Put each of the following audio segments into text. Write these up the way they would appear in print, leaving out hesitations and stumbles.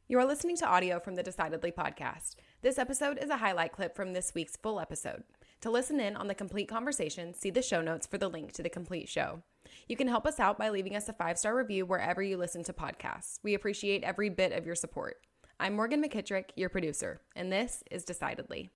You are listening to audio from the Decidedly podcast. This episode is a highlight clip from this week's full episode. To listen in on the complete conversation, see the show notes for the link to the complete show. You can help us out by leaving us a 5-star review wherever you listen to podcasts. We appreciate every bit of your support. I'm Morgan McKittrick, your producer, and this is Decidedly.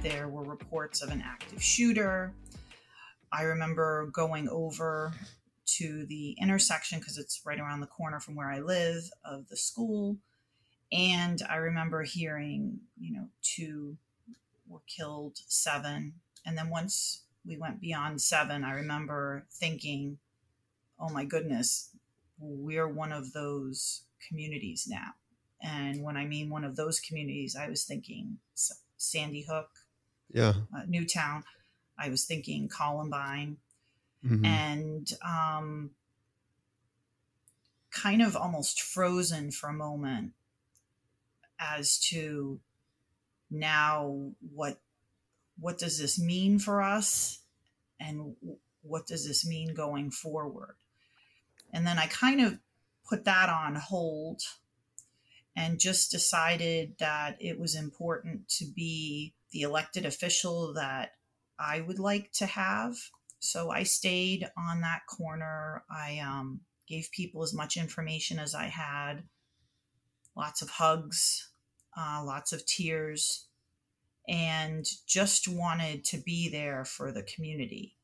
There were reports of an active shooter. I remember going over to the intersection, because it's right around the corner from where I live, of the school. And I remember hearing, 2 were killed, 7. And then once we went beyond 7, I remember thinking, oh my goodness, we're one of those communities now. And when I mean one of those communities, I was thinking Sandy Hook, Newtown. I was thinking Columbine, and kind of almost frozen for a moment as to now what does this mean for us, and what does this mean going forward? And then I kind of put that on hold and just decided that it was important to be the elected official that I would like to have. So I stayed on that corner. I gave people as much information as I had, lots of hugs, lots of tears, and just wanted to be there for the community.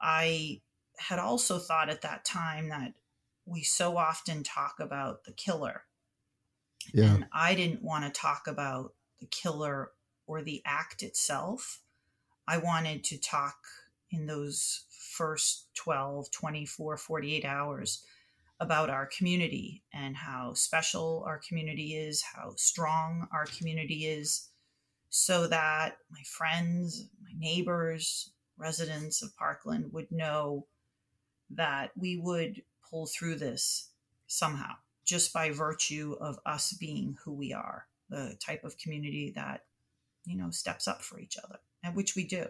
I had also thought at that time that we so often talk about the killer. Yeah. And I didn't want to talk about the killer or the act itself. I wanted to talk in those first 12, 24, 48 hours about our community and how special our community is, how strong our community is, so that my friends, my neighbors, residents of Parkland would know that we would pull through this somehow, just by virtue of us being who we are, the type of community that, steps up for each other, and which we do.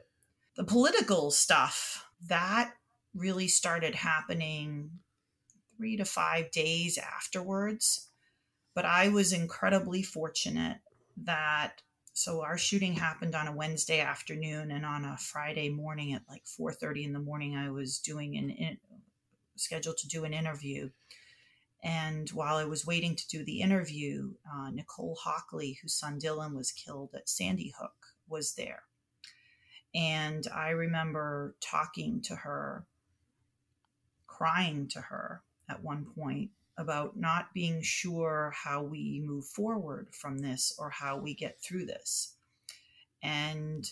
The political stuff, that really started happening 3 to 5 days afterwards. But I was incredibly fortunate so our shooting happened on a Wednesday afternoon, and on a Friday morning at like 4:30 in the morning, I was scheduled to do an interview. And while I was waiting to do the interview, Nicole Hockley, whose son Dylan was killed at Sandy Hook, was there. And I remember talking to her, crying to her at one point about not being sure how we move forward from this or how we get through this. And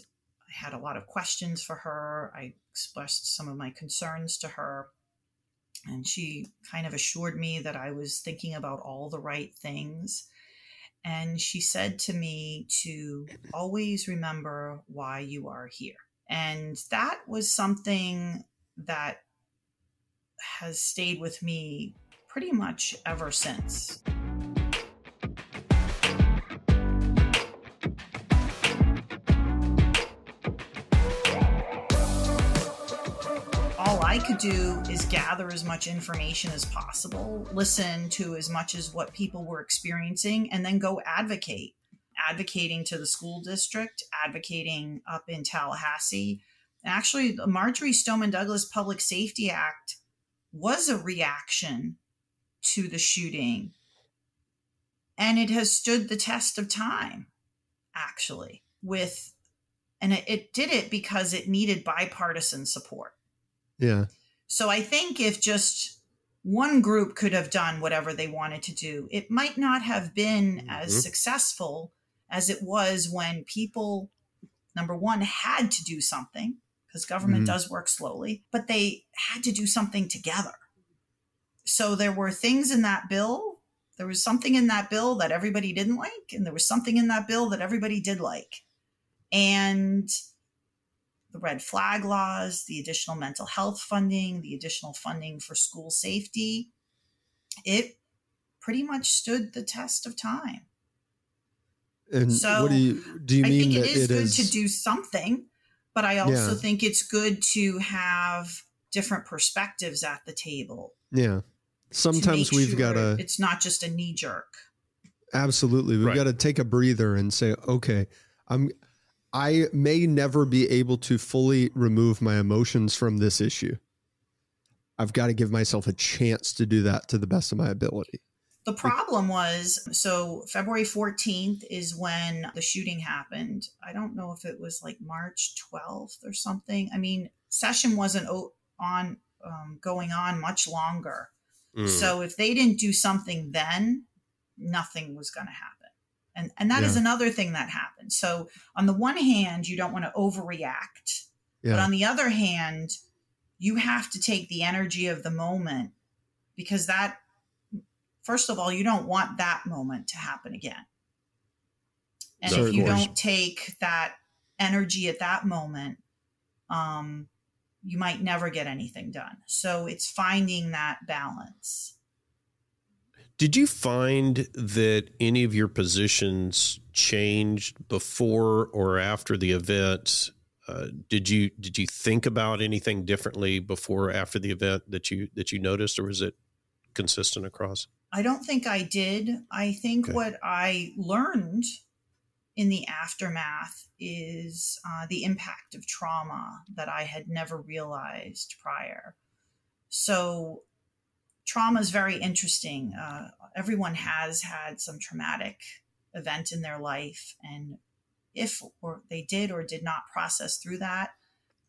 I had a lot of questions for her. I expressed some of my concerns to her. And she kind of assured me that I was thinking about all the right things. And she said to me to always remember why you are here. And that was something that has stayed with me pretty much ever since. All I could do is gather as much information as possible, listen to as much as what people were experiencing, and then go advocating to the school district, advocating up in Tallahassee. Actually, the Marjory Stoneman Douglas Public Safety Act was a reaction to the shooting, and it has stood the test of time, actually, and it did it because it needed bipartisan support. Yeah. So I think if just one group could have done whatever they wanted to do, it might not have been as successful as it was when people, number one, had to do something, because government does work slowly, but they had to do something together. So there were things in that bill. There was something in that bill that everybody didn't like, and there was something in that bill that everybody did like. And the red flag laws, the additional mental health funding, the additional funding for school safety, it pretty much stood the test of time. And so what do you mean? I think that it is good to do something, but I also think it's good to have different perspectives at the table. Yeah. Sometimes we've got to, it's not just a knee jerk. Absolutely. We've got to take a breather and say, okay, I may never be able to fully remove my emotions from this issue. I've got to give myself a chance to do that to the best of my ability. The problem was, so February 14th is when the shooting happened. I don't know if it was like March 12th or something. I mean, session wasn't going on much longer. So if they didn't do something then, nothing was going to happen. And that is another thing that happened. So on the one hand, you don't want to overreact. But on the other hand, you have to take the energy of the moment, because that, first of all, you don't want that moment to happen again. And if you don't take that energy at that moment, you might never get anything done. So it's finding that balance. Did you find that any of your positions changed before or after the event? Did you think about anything differently before or after the event that you noticed, or was it consistent across? I don't think I did. I think what I learned in the aftermath is the impact of trauma that I had never realized prior. So trauma is very interesting. Everyone has had some traumatic event in their life, and if or they did or did not process through that,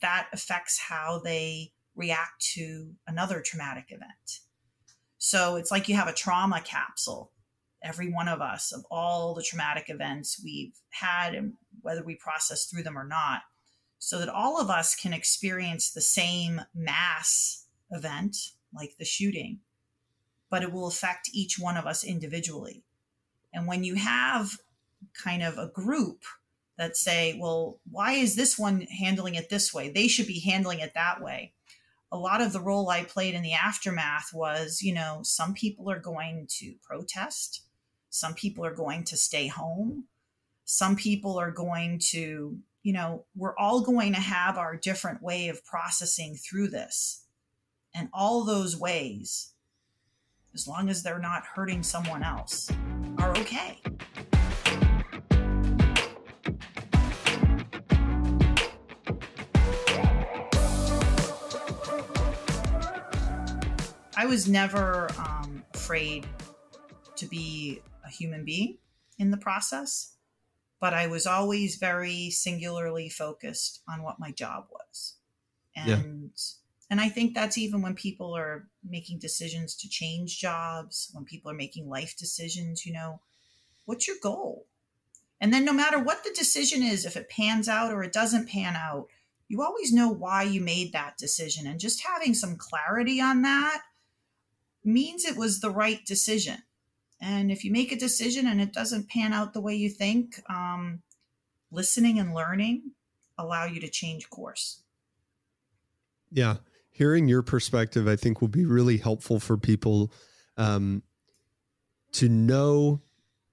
that affects how they react to another traumatic event. So it's like you have a trauma capsule, every one of us, of all the traumatic events we've had and whether we process through them or not, so that all of us can experience the same mass event, like the shooting, but it will affect each one of us individually. And when you have kind of a group that say, well, why is this one handling it this way? They should be handling it that way. A lot of the role I played in the aftermath was, some people are going to protest. Some people are going to stay home. Some people are going to, we're all going to have our different way of processing through this. And all those ways, as long as they're not hurting someone else, are okay. I was never afraid to be a human being in the process, but I was always very singularly focused on what my job was. And I think that's even when people are making decisions to change jobs, when people are making life decisions, what's your goal? And then no matter what the decision is, if it pans out or it doesn't pan out, you always know why you made that decision. And just having some clarity on that means it was the right decision. And if you make a decision and it doesn't pan out the way you think, listening and learning allow you to change course. Yeah. Hearing your perspective, I think, will be really helpful for people to know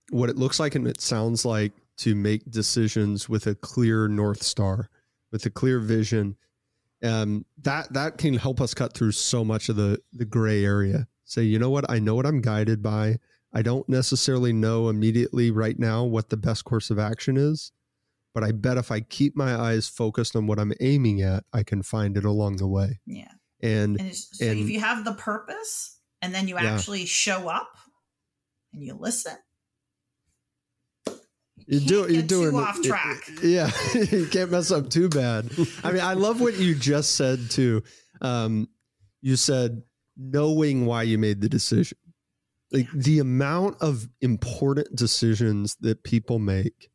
what it looks like and it sounds like to make decisions with a clear North Star, with a clear vision. That can help us cut through so much of the gray area. Say, you know what? I know what I'm guided by. I don't necessarily know immediately right now what the best course of action is, but I bet if I keep my eyes focused on what I'm aiming at, I can find it along the way. Yeah. And if you have the purpose and then you actually show up and you listen, you're doing off track. Yeah. You can't mess up too bad. I mean, I love what you just said too. You said knowing why you made the decision. Like the amount of important decisions that people make,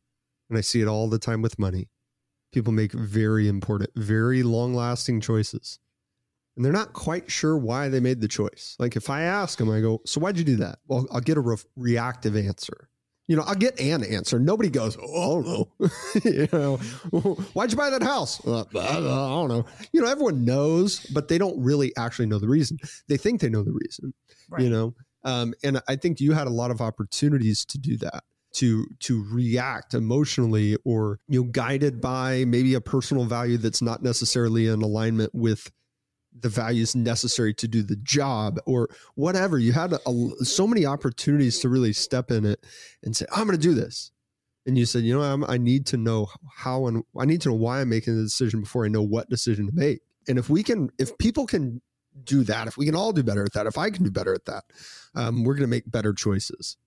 and I see it all the time with money, people make very important, very long-lasting choices. And they're not quite sure why they made the choice. Like if I ask them, I go, so why'd you do that? Well, I'll get a reactive answer. I'll get an answer. Nobody goes, oh, I don't know. Why'd you buy that house? I don't know. Everyone knows, but they don't really actually know the reason. They think they know the reason, right. And I think you had a lot of opportunities to do that, to react emotionally, or, guided by maybe a personal value that's not necessarily in alignment with the values necessary to do the job, or whatever. You had so many opportunities to really step in it and say, I'm going to do this. And you said, I need to know how, and I need to know why I'm making the decision before I know what decision to make. And if people can do that, if we can all do better at that, if I can do better at that, we're going to make better choices.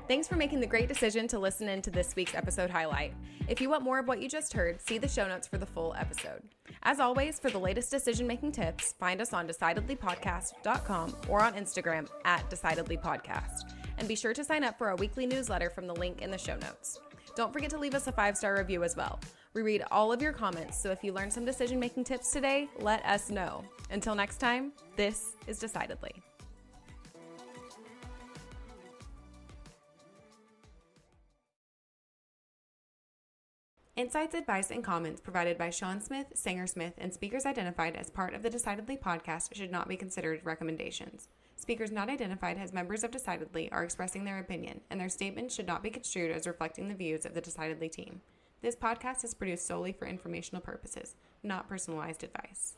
Thanks for making the great decision to listen in to this week's episode highlight. If you want more of what you just heard, see the show notes for the full episode. As always, for the latest decision-making tips, find us on decidedlypodcast.com or on Instagram @decidedlypodcast. And be sure to sign up for our weekly newsletter from the link in the show notes. Don't forget to leave us a 5-star review as well. We read all of your comments, so if you learned some decision-making tips today, let us know. Until next time, this is Decidedly. Insights, advice, and comments provided by Sean Smith, Sanger Smith, and speakers identified as part of the Decidedly podcast should not be considered recommendations. Speakers not identified as members of Decidedly are expressing their opinion, and their statements should not be construed as reflecting the views of the Decidedly team. This podcast is produced solely for informational purposes, not personalized advice.